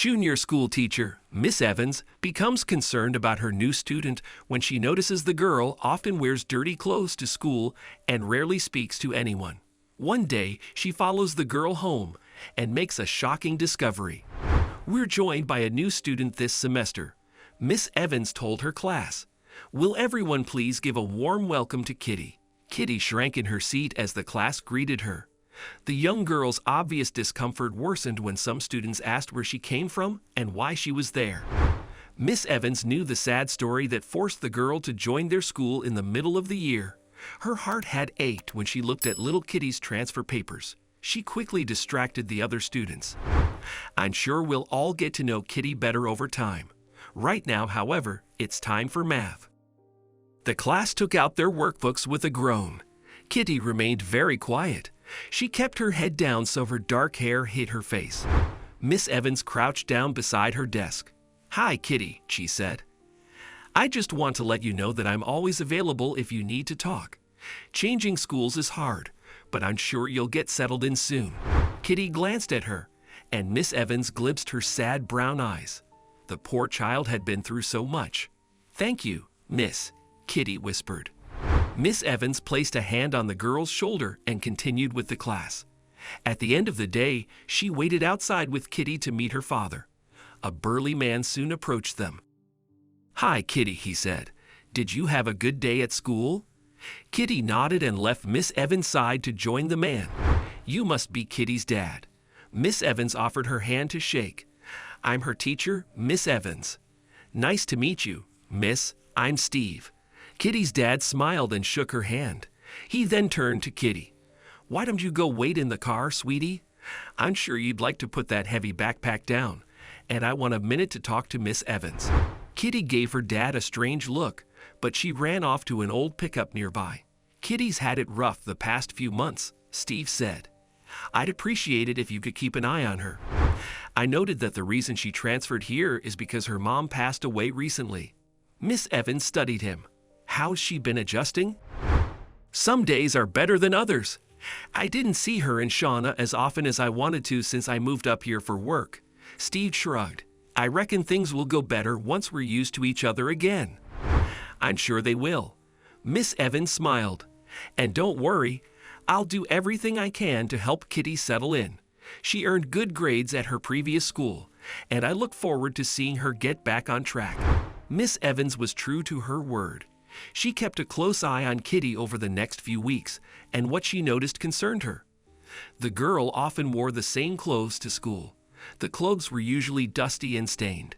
Junior school teacher, Miss Evans, becomes concerned about her new student when she notices the girl often wears dirty clothes to school and rarely speaks to anyone. One day, she follows the girl home and makes a shocking discovery. We're joined by a new student this semester. Miss Evans told her class, "Will everyone please give a warm welcome to Kitty?" Kitty shrank in her seat as the class greeted her. The young girl's obvious discomfort worsened when some students asked where she came from and why she was there. Miss Evans knew the sad story that forced the girl to join their school in the middle of the year. Her heart had ached when she looked at little Kitty's transfer papers. She quickly distracted the other students. "I'm sure we'll all get to know Kitty better over time. Right now, however, it's time for math." The class took out their workbooks with a groan. Kitty remained very quiet. She kept her head down so her dark hair hid her face. Miss Evans crouched down beside her desk. "Hi, Kitty," she said. "I just want to let you know that I'm always available if you need to talk. Changing schools is hard, but I'm sure you'll get settled in soon." Kitty glanced at her, and Miss Evans glimpsed her sad brown eyes. The poor child had been through so much. "Thank you, Miss," Kitty whispered. Miss Evans placed a hand on the girl's shoulder and continued with the class. At the end of the day, she waited outside with Kitty to meet her father. A burly man soon approached them. "Hi, Kitty," he said. "Did you have a good day at school?" Kitty nodded and left Miss Evans' side to join the man. "You must be Kitty's dad." Miss Evans offered her hand to shake. "I'm her teacher, Miss Evans." "Nice to meet you, Miss. I'm Steve." Kitty's dad smiled and shook her hand. He then turned to Kitty. "Why don't you go wait in the car, sweetie? I'm sure you'd like to put that heavy backpack down, and I want a minute to talk to Miss Evans." Kitty gave her dad a strange look, but she ran off to an old pickup nearby. "Kitty's had it rough the past few months," Steve said. "I'd appreciate it if you could keep an eye on her. I noted that the reason she transferred here is because her mom passed away recently." Miss Evans studied him. "How's she been adjusting?" "Some days are better than others. I didn't see her and Shauna as often as I wanted to since I moved up here for work." Steve shrugged. "I reckon things will go better once we're used to each other again." "I'm sure they will." Miss Evans smiled. "And don't worry, I'll do everything I can to help Kitty settle in. She earned good grades at her previous school, and I look forward to seeing her get back on track." Miss Evans was true to her word. She kept a close eye on Kitty over the next few weeks, and what she noticed concerned her. The girl often wore the same clothes to school. The clothes were usually dusty and stained.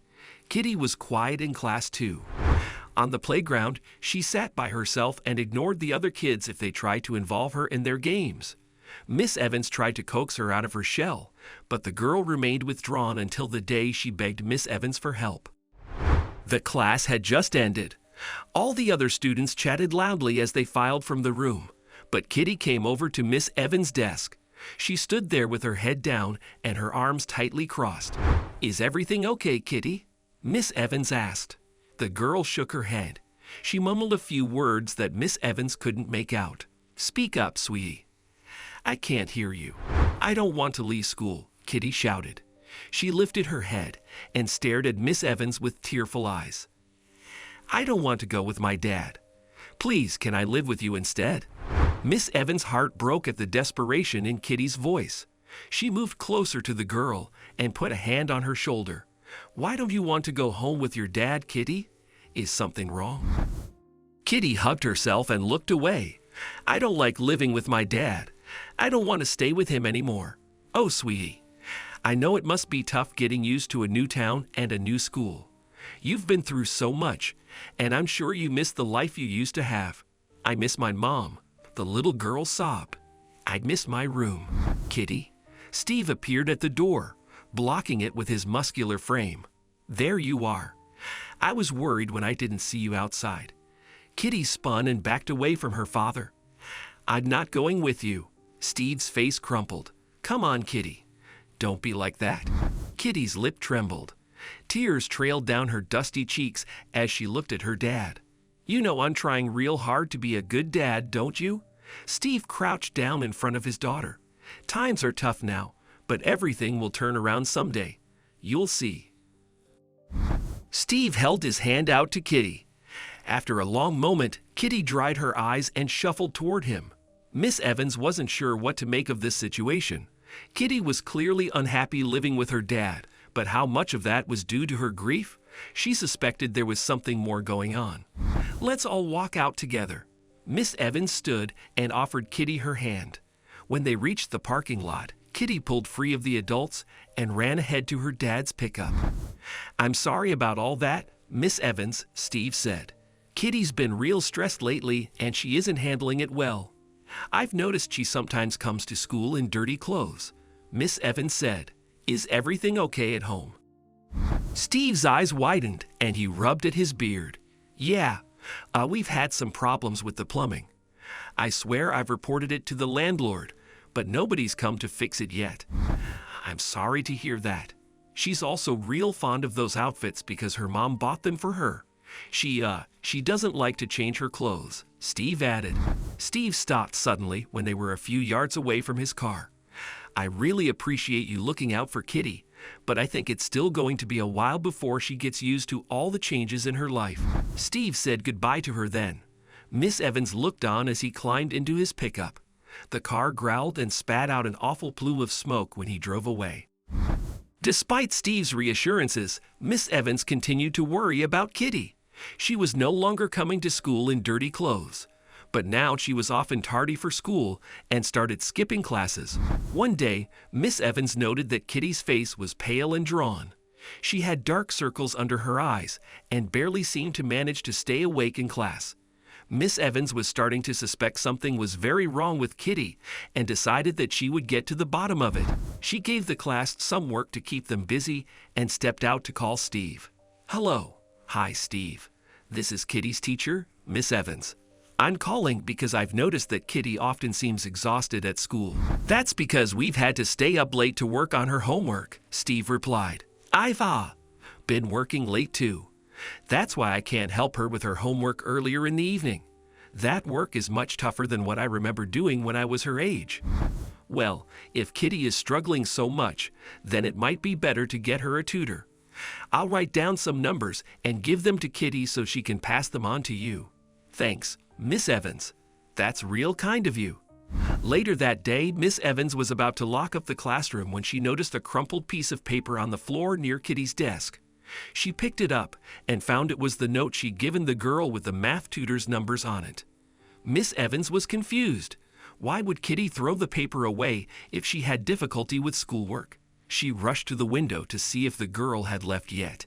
Kitty was quiet in class too. On the playground, she sat by herself and ignored the other kids if they tried to involve her in their games. Miss Evans tried to coax her out of her shell, but the girl remained withdrawn until the day she begged Miss Evans for help. The class had just ended. All the other students chatted loudly as they filed from the room, but Kitty came over to Miss Evans' desk. She stood there with her head down and her arms tightly crossed. "Is everything okay, Kitty?" Miss Evans asked. The girl shook her head. She mumbled a few words that Miss Evans couldn't make out. "Speak up, sweetie." "I can't hear you." "I don't want to leave school," Kitty shouted. She lifted her head and stared at Miss Evans with tearful eyes. "I don't want to go with my dad. Please, can I live with you instead?" Miss Evans' heart broke at the desperation in Kitty's voice. She moved closer to the girl and put a hand on her shoulder. "Why don't you want to go home with your dad, Kitty? Is something wrong?" Kitty hugged herself and looked away. "I don't like living with my dad. I don't want to stay with him anymore." "Oh, sweetie, I know it must be tough getting used to a new town and a new school. You've been through so much, and I'm sure you miss the life you used to have." "I miss my mom," the little girl sobbed. "I'd miss my room, Kitty." Steve appeared at the door, blocking it with his muscular frame. "There you are. I was worried when I didn't see you outside." Kitty spun and backed away from her father. "I'm not going with you." Steve's face crumpled. "Come on, Kitty. Don't be like that." Kitty's lip trembled. Tears trailed down her dusty cheeks as she looked at her dad. "You know I'm trying real hard to be a good dad, don't you?" Steve crouched down in front of his daughter. "Times are tough now, but everything will turn around someday. You'll see." Steve held his hand out to Kitty. After a long moment, Kitty dried her eyes and shuffled toward him. Miss Evans wasn't sure what to make of this situation. Kitty was clearly unhappy living with her dad, but how much of that was due to her grief? She suspected there was something more going on. "Let's all walk out together." Miss Evans stood and offered Kitty her hand. When they reached the parking lot, Kitty pulled free of the adults and ran ahead to her dad's pickup. "I'm sorry about all that, Miss Evans," Steve said. "Kitty's been real stressed lately and she isn't handling it well. I've noticed she sometimes comes to school in dirty clothes." Miss Evans said, "Is everything okay at home?" Steve's eyes widened and he rubbed at his beard. "Yeah, we've had some problems with the plumbing. I swear I've reported it to the landlord, but nobody's come to fix it yet." "I'm sorry to hear that. She's also real fond of those outfits because her mom bought them for her. She doesn't like to change her clothes," Steve added. Steve stopped suddenly when they were a few yards away from his car. "I really appreciate you looking out for Kitty, but I think it's still going to be a while before she gets used to all the changes in her life." Steve said goodbye to her then. Miss Evans looked on as he climbed into his pickup. The car growled and spat out an awful plume of smoke when he drove away. Despite Steve's reassurances, Miss Evans continued to worry about Kitty. She was no longer coming to school in dirty clothes, but now she was often tardy for school and started skipping classes. One day, Miss Evans noted that Kitty's face was pale and drawn. She had dark circles under her eyes and barely seemed to manage to stay awake in class. Miss Evans was starting to suspect something was very wrong with Kitty and decided that she would get to the bottom of it. She gave the class some work to keep them busy and stepped out to call Steve. "Hello." "Hi, Steve. This is Kitty's teacher, Miss Evans. I'm calling because I've noticed that Kitty often seems exhausted at school." "That's because we've had to stay up late to work on her homework," Steve replied. "I've been working late too. That's why I can't help her with her homework earlier in the evening. That work is much tougher than what I remember doing when I was her age." "Well, if Kitty is struggling so much, then it might be better to get her a tutor. I'll write down some numbers and give them to Kitty so she can pass them on to you." "Thanks, Miss Evans. That's real kind of you." Later that day, Miss Evans was about to lock up the classroom when she noticed a crumpled piece of paper on the floor near Kitty's desk. She picked it up and found it was the note she'd given the girl with the math tutor's numbers on it. Miss Evans was confused. Why would Kitty throw the paper away if she had difficulty with schoolwork? She rushed to the window to see if the girl had left yet.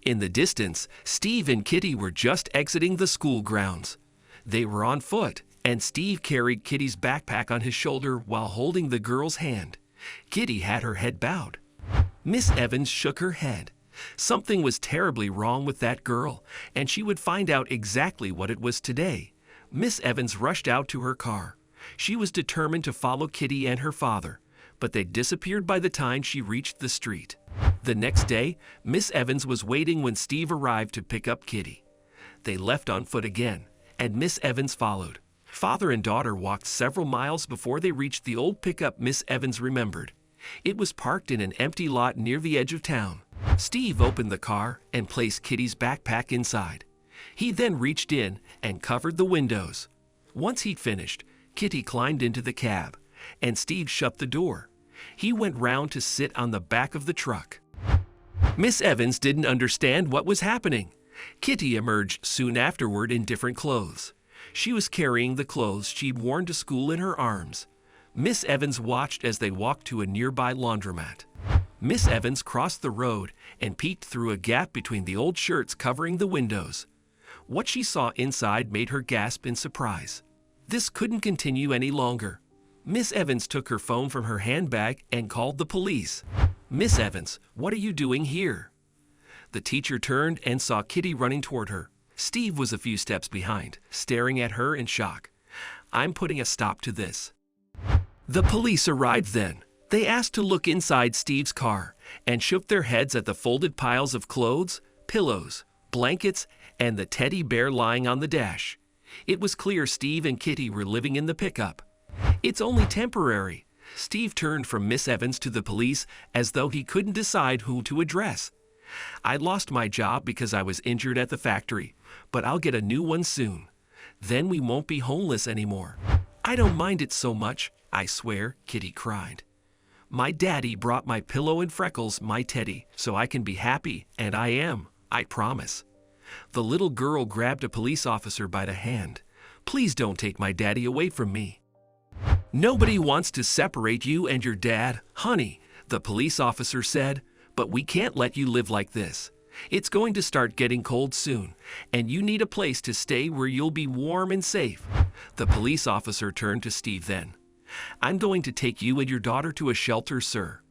In the distance, Steve and Kitty were just exiting the school grounds. They were on foot, and Steve carried Kitty's backpack on his shoulder while holding the girl's hand. Kitty had her head bowed. Miss Evans shook her head. Something was terribly wrong with that girl, and she would find out exactly what it was today. Miss Evans rushed out to her car. She was determined to follow Kitty and her father, but they disappeared by the time she reached the street. The next day, Miss Evans was waiting when Steve arrived to pick up Kitty. They left on foot again, and Miss Evans followed. Father and daughter walked several miles before they reached the old pickup Miss Evans remembered. It was parked in an empty lot near the edge of town. Steve opened the car and placed Kitty's backpack inside. He then reached in and covered the windows. Once he'd finished, Kitty climbed into the cab, and Steve shut the door. He went round to sit on the back of the truck. Miss Evans didn't understand what was happening. Kitty emerged soon afterward in different clothes. She was carrying the clothes she'd worn to school in her arms. Miss Evans watched as they walked to a nearby laundromat. Miss Evans crossed the road and peeked through a gap between the old shirts covering the windows. What she saw inside made her gasp in surprise. This couldn't continue any longer. Miss Evans took her phone from her handbag and called the police. "Miss Evans, what are you doing here?" The teacher turned and saw Kitty running toward her. Steve was a few steps behind, staring at her in shock. "I'm putting a stop to this." The police arrived then. They asked to look inside Steve's car and shook their heads at the folded piles of clothes, pillows, blankets, and the teddy bear lying on the dash. It was clear Steve and Kitty were living in the pickup. "It's only temporary. Steve turned from Miss Evans to the police as though he couldn't decide who to address. I lost my job because I was injured at the factory, but I'll get a new one soon. Then we won't be homeless anymore. I don't mind it so much, I swear, Kitty cried. My daddy brought my pillow and Freckles, my teddy, so I can be happy, and I am, I promise. The little girl grabbed a police officer by the hand. Please don't take my daddy away from me. Nobody wants to separate you and your dad, honey, the police officer said, but we can't let you live like this. It's going to start getting cold soon, and you need a place to stay where you'll be warm and safe. The police officer turned to Steve then. I'm going to take you and your daughter to a shelter, sir.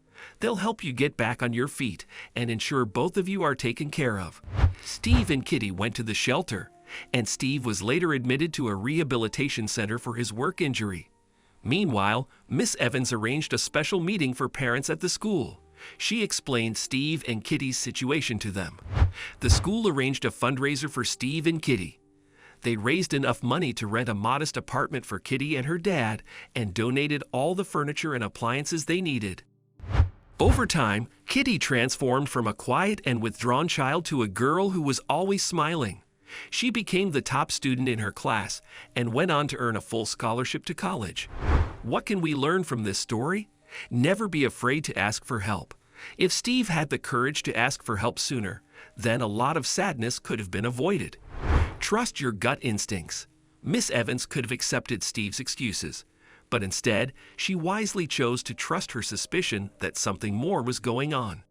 They'll help you get back on your feet and ensure both of you are taken care of. Steve and Kitty went to the shelter, and Steve was later admitted to a rehabilitation center for his work injury. Meanwhile, Miss Evans arranged a special meeting for parents at the school. She explained Steve and Kitty's situation to them. The school arranged a fundraiser for Steve and Kitty. They raised enough money to rent a modest apartment for Kitty and her dad and donated all the furniture and appliances they needed. Over time, Kitty transformed from a quiet and withdrawn child to a girl who was always smiling. She became the top student in her class and went on to earn a full scholarship to college. What can we learn from this story? Never be afraid to ask for help. If Steve had the courage to ask for help sooner, then a lot of sadness could have been avoided. Trust your gut instincts. Miss Evans could have accepted Steve's excuses, but instead, she wisely chose to trust her suspicion that something more was going on.